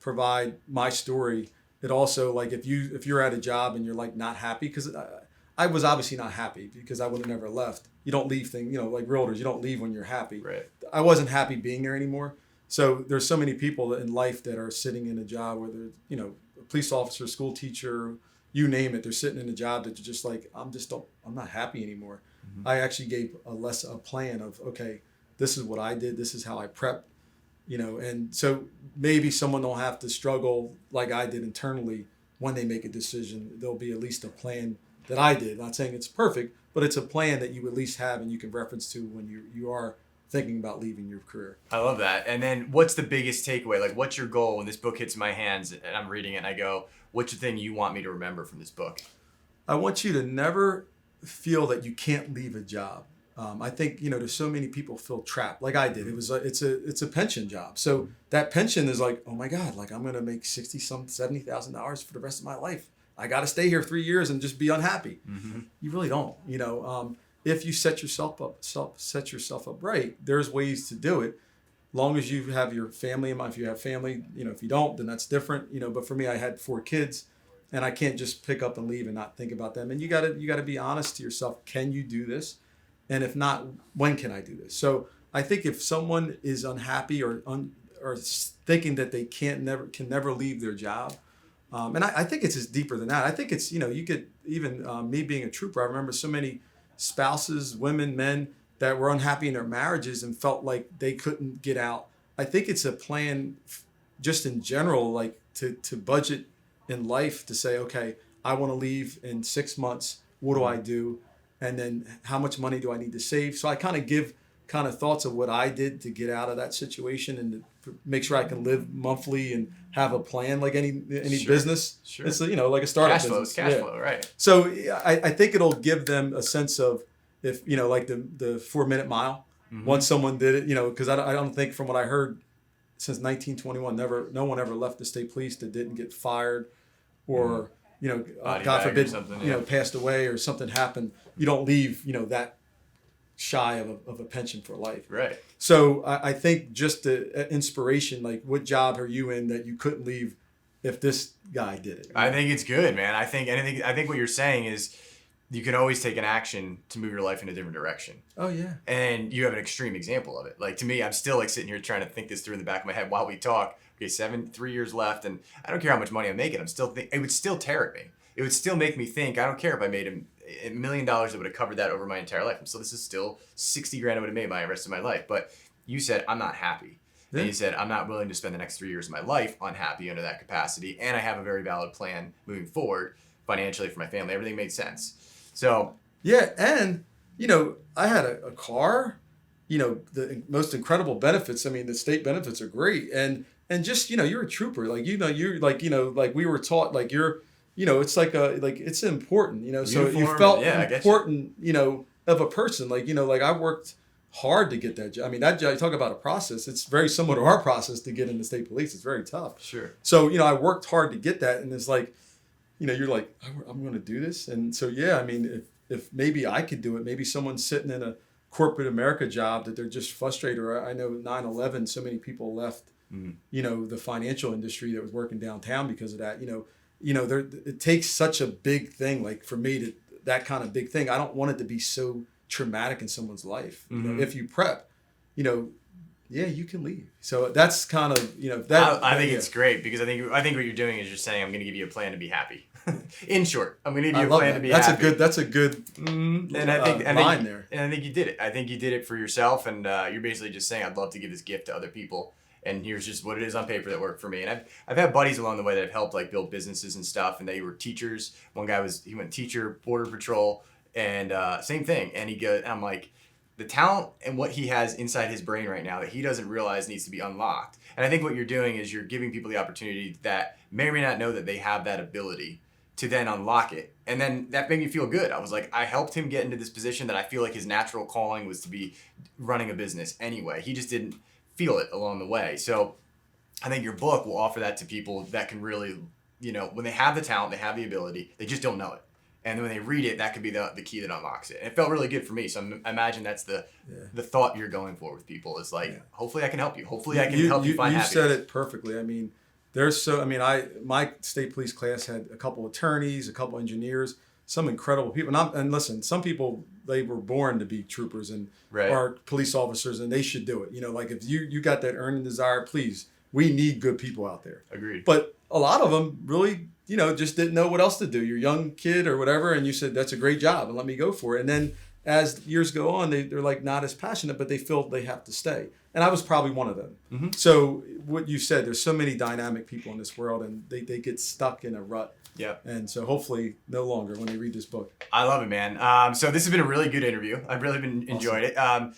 provide my story, it also like if you're at a job and you're like not happy, because I was obviously not happy because I would have never left. You don't leave things, like realtors, you don't leave when you're happy. Right. I wasn't happy being there anymore. So there's so many people in life that are sitting in a job where they're, a police officer, school teacher, you name it. They're sitting in a job that you're just like, I'm not happy anymore. Mm-hmm. I actually gave a plan of, okay, this is what I did. This is how I prepped, and so maybe someone don't have to struggle like I did internally when they make a decision. There'll be at least a plan that I did. Not saying it's perfect, but it's a plan that you at least have and you can reference to when you are thinking about leaving your career. I love that. And then what's the biggest takeaway? Like, what's your goal when this book hits my hands and I'm reading it and I go, what's the thing you want me to remember from this book? I want you to never feel that you can't leave a job. I think, there's so many people feel trapped like I did. It's a pension job. So that pension is like, oh my God, like I'm going to make $70,000 for the rest of my life. I got to stay here 3 years and just be unhappy. Mm-hmm. You really don't, if you set yourself up right, there's ways to do it. Long as you have your family in mind. If you have family, if you don't, then that's different. But for me, I had 4 kids, and I can't just pick up and leave and not think about them. And you gotta be honest to yourself. Can you do this? And if not, when can I do this? So I think if someone is unhappy or thinking that they can never leave their job, and I think it's just deeper than that. I think it's you could even me being a trooper. I remember so many spouses, women, men that were unhappy in their marriages and felt like they couldn't get out. I think it's a plan just in general, like to budget in life to say, okay, I want to leave in 6 months. What do I do? And then how much money do I need to save? So I kind of give thoughts of what I did to get out of that situation and to make sure I can live monthly and have a plan like any Sure. business. Sure. It's like a startup business. Cash flow, right. So I think it'll give them a sense of if, like the 4-minute mile, mm-hmm. once someone did it, because I don't think from what I heard since 1921, no one ever left the state police that didn't get fired or, God forbid, passed away or something happened. You don't leave, that shy of a pension for life. Right. So I think just the inspiration, like what job are you in that you couldn't leave if this guy did it? I think it's good, man. I think what you're saying is you can always take an action to move your life in a different direction. Oh yeah. And you have an extreme example of it. Like to me, I'm still like sitting here trying to think this through in the back of my head while we talk. Okay, 3 years left, and I don't care how much money I'm making. It would still tear at me. It would still make me think. I don't care if I made $1 million that would have covered that over my entire life. So this is still $60,000 I would have made my rest of my life. But you said I'm not happy. Yeah. And you said I'm not willing to spend the next 3 years of my life unhappy under that capacity. And I have a very valid plan moving forward financially for my family. Everything made sense. So yeah, and I had a car. The most incredible benefits. I mean, the state benefits are great, and just you're a trooper. Like you're like like we were taught. Like you're it's like it's important. So Uniform, you felt yeah, important. Of a person. Like like I worked hard to get that job. I mean, that job, you talk about a process. It's very similar to our process to get into state police. It's very tough. Sure. So I worked hard to get that, and it's like. You're like, I'm going to do this. And so, yeah, I mean, if maybe I could do it, maybe someone's sitting in a corporate America job that they're just frustrated. Or I know 9/11, so many people left, the financial industry that was working downtown because of that. It takes such a big thing, like for me that kind of big thing. I don't want it to be so traumatic in someone's life. Mm-hmm. If you prep, yeah, you can leave. So that's kind of that. I think it's great because I think what you're doing is you're saying I'm going to give you a plan to be happy. In short, I'm going to give you a plan to be happy. That's a good line there. And I think you did it. I think you did it for yourself, and you're basically just saying I'd love to give this gift to other people, and here's just what it is on paper that worked for me. And I've had buddies along the way that have helped like build businesses and stuff, and they were teachers. One guy he went teacher, border patrol, and same thing. And I'm like. The talent and what he has inside his brain right now that he doesn't realize needs to be unlocked. And I think what you're doing is you're giving people the opportunity that may or may not know that they have that ability to then unlock it. And then that made me feel good. I was like, I helped him get into this position that I feel like his natural calling was to be running a business anyway. He just didn't feel it along the way. So I think your book will offer that to people that can really, when they have the talent, they have the ability, they just don't know it. And then when they read it, that could be the key that unlocks it. And it felt really good for me. So I imagine that's the thought you're going for with people is like, hopefully I can help you. Hopefully I can help you find happiness. You said it perfectly. I mean, My state police class had a couple attorneys, a couple engineers, some incredible people. And listen, some people, they were born to be troopers and are police officers, and they should do it. Like if you got that earning desire, please, we need good people out there. Agreed. But a lot of them really, just didn't know what else to do. You're a young kid or whatever, and you said, that's a great job, and let me go for it. And then as years go on, they're like not as passionate, but they feel they have to stay. And I was probably one of them. Mm-hmm. So what you said, there's so many dynamic people in this world, and they get stuck in a rut. Yeah. And so hopefully no longer when they read this book. I love it, man. So this has been a really good interview. I've really been enjoyed it.